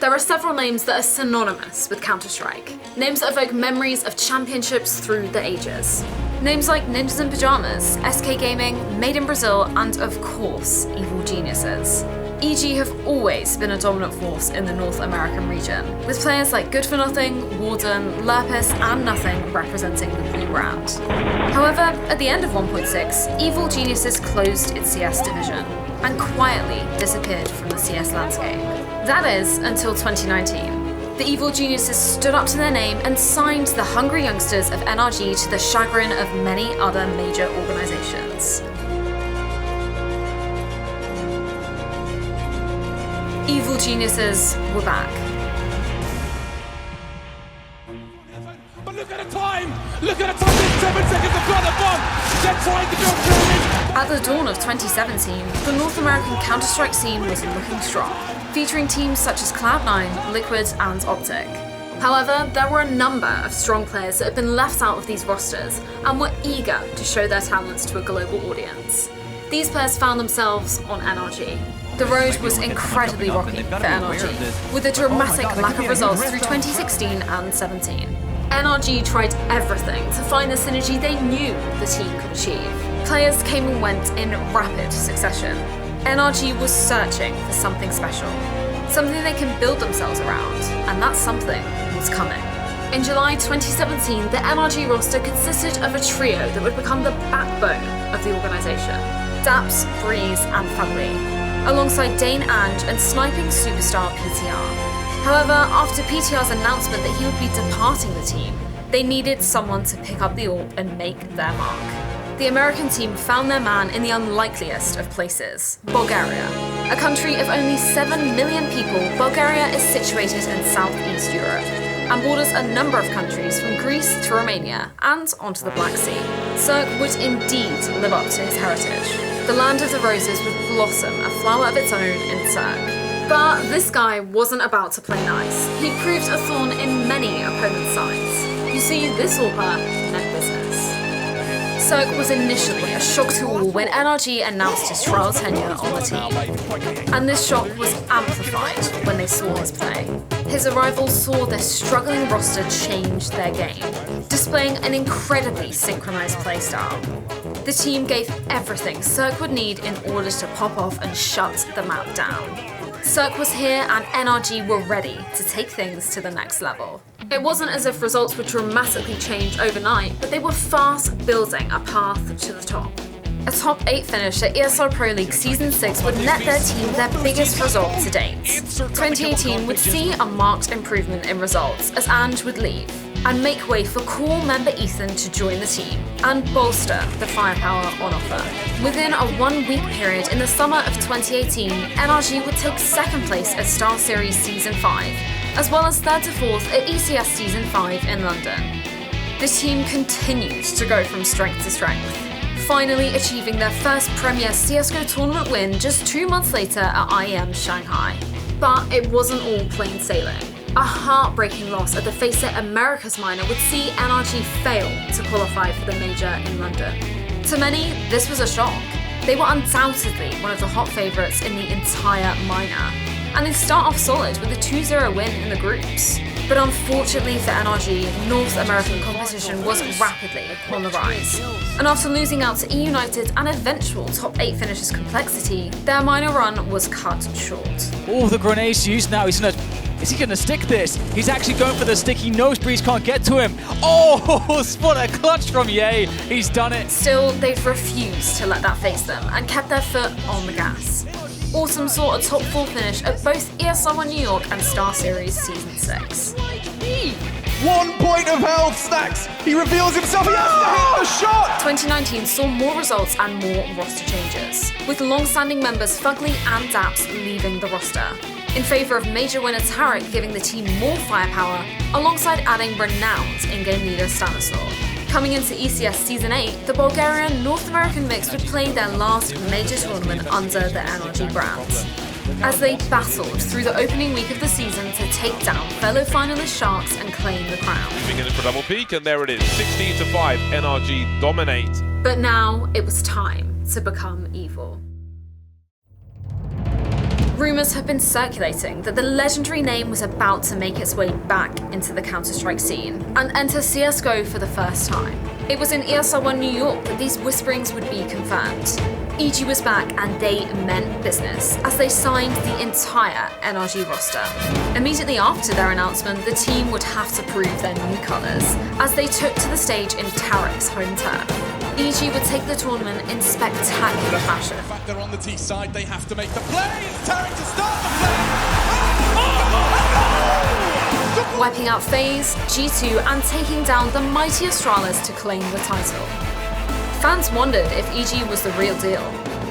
There are several names that are synonymous with Counter-Strike. Names that evoke memories of championships through the ages. Names like Ninjas in Pyjamas, SK Gaming, Made in Brazil, and of course, Evil Geniuses. EG have always been a dominant force in the North American region, with players like Good for Nothing, Warden, Lurpus, and Nothing representing the blue brand. However, at the end of 1.6, Evil Geniuses closed its CS division and quietly disappeared from the CS landscape. That is, until 2019. The Evil Geniuses stood up to their name and signed the hungry youngsters of NRG to the chagrin of many other major organizations. Evil Geniuses were back. But look at the time! Look at the time! There's 7 seconds to plant the bomb! They're trying to build pyramids! At the dawn of 2017, the North American Counter-Strike scene was looking strong, featuring teams such as Cloud9, Liquid, and Optic. However, there were a number of strong players that had been left out of these rosters and were eager to show their talents to a global audience. These players found themselves on NRG. The road was incredibly rocky for NRG, with a dramatic lack of results through 2016 and 17. NRG tried everything to find the synergy they knew the team could achieve. Players came and went in rapid succession. NRG was searching for something special, something they can build themselves around, and that something was coming. In July 2017, the NRG roster consisted of a trio that would become the backbone of the organisation: Daps, Breeze, and Fugly, alongside Dane Ange and sniping superstar PTR. However, after PTR's announcement that he would be departing the team, they needed someone to pick up the AWP and make their mark. The American team found their man in the unlikeliest of places, Bulgaria. A country of only 7 million people, Bulgaria is situated in Southeast Europe and borders a number of countries from Greece to Romania and onto the Black Sea. Cirque would indeed live up to his heritage. The land of the roses would blossom a flower of its own in Cirque. But this guy wasn't about to play nice. He proved a thorn in many opponents' sides. You see, this AWPer meant business. Cirque was initially a shock to all when NRG announced his trial tenure on the team. And this shock was amplified when they saw his play. His arrival saw their struggling roster change their game, displaying an incredibly synchronized playstyle. The team gave everything Cirque would need in order to pop off and shut the map down. Cirque was here and NRG were ready to take things to the next level. It wasn't as if results would dramatically change overnight, but they were fast building a path to the top. A top 8 finish at ESL Pro League Season 6 would net their team their biggest result to date. 2018 would see a marked improvement in results as Ange would leave, and make way for core member Ethan to join the team and bolster the firepower on offer. Within a 1-week period in the summer of 2018, NRG would take 2nd place at Star Series Season 5, as well as 3rd to 4th at ECS Season 5 in London. The team continued to go from strength to strength, finally achieving their first Premier CSGO tournament win just 2 months later at IEM Shanghai. But it wasn't all plain sailing. A heartbreaking loss at the FACEIT Americas minor would see NRG fail to qualify for the major in London. To many, this was a shock. They were undoubtedly one of the hot favourites in the entire minor, and they start off solid with a 2-0 win in the groups. But unfortunately for NRG, North American competition was rapidly on the rise. And after losing out to E-United and eventual top 8 finishers Complexity, their minor run was cut short. Oh, the grenades used now. Is he gonna stick this? He's actually going for the stick. He knows Breeze can't get to him. Oh, what a clutch from Ye. He's done it. Still, they've refused to let that face them and kept their foot on the gas. Autumn saw a top 4 finish at both ESL One New York and Star Series Season 6. 1 point of health, Stacks! He reveals himself, he has to hit the shot! 2019 saw more results and more roster changes, with long-standing members Fugly and Daps leaving the roster, in favour of major winner Tarek giving the team more firepower, alongside adding renowned in-game leader Stanislaw. Coming into ECS Season 8, the Bulgarian North American mix would play their last major tournament under the NRG brand, as they battled through the opening week of the season to take down fellow finalist Sharks and claim the crown. Moving in for double peak, and there it is, 16-5, NRG dominate. But now it was time to become evil. Rumours have been circulating that the legendary name was about to make its way back into the Counter-Strike scene and enter CSGO for the first time. It was in ESR1 New York that these whisperings would be confirmed. EG was back and they meant business as they signed the entire NRG roster. Immediately after their announcement, the team would have to prove their new colours as they took to the stage in Tarek's home turf. EG would take the tournament in spectacular fashion. In fact, they're on the T side, they have to make the play. It's Tarek to start the play. Wiping out FaZe, G2 and taking down the mighty Astralis to claim the title. Fans wondered if EG was the real deal,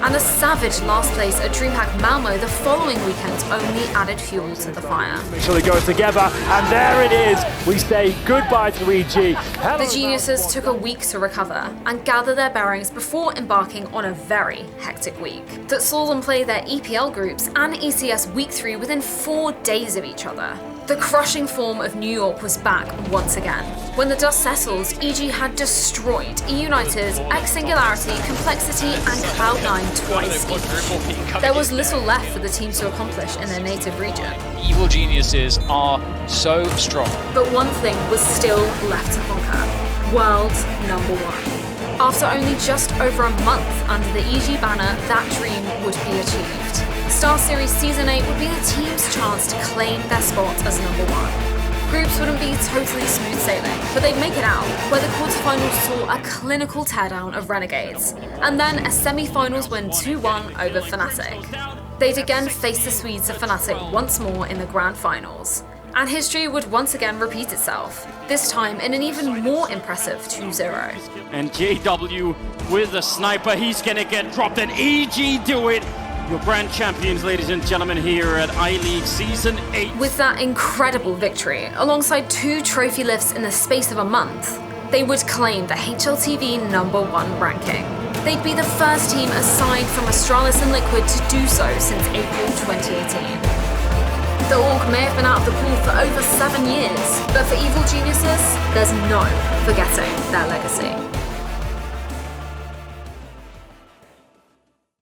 and a savage last place at DreamHack Malmo the following weekend only added fuel to the fire. Make sure they go together, and there it is. We say goodbye to EG. The Geniuses took a week to recover and gather their bearings before embarking on a very hectic week that saw them play their EPL groups and ECS Week 3 within 4 days of each other. The crushing form of New York was back once again. When the dust settles, EG had destroyed E-United, X-Singularity, Complexity and Cloud9 twice each. There was little left for the team to accomplish in their native region. Evil Geniuses are so strong. But one thing was still left to conquer: World number 1. After only just over a month under the EG banner, that dream would be achieved. Star Series Season 8 would be the team's chance to claim their spot as number 1. Groups wouldn't be totally smooth sailing, but they'd make it out, where the quarterfinals saw a clinical teardown of Renegades, and then a semi-finals win 2-1 over Fnatic. They'd again face the Swedes of Fnatic once more in the grand finals, and history would once again repeat itself, this time in an even more impressive 2-0. And JW with the sniper, he's gonna get dropped, and EG do it! Your brand champions, ladies and gentlemen, here at I-League Season 8. With that incredible victory, alongside 2 trophy lifts in the space of a month, they would claim the HLTV number 1 ranking. They'd be the first team aside from Astralis and Liquid to do so since April 2018. The Orc may have been out of the pool for over 7 years, but for Evil Geniuses, there's no forgetting their legacy.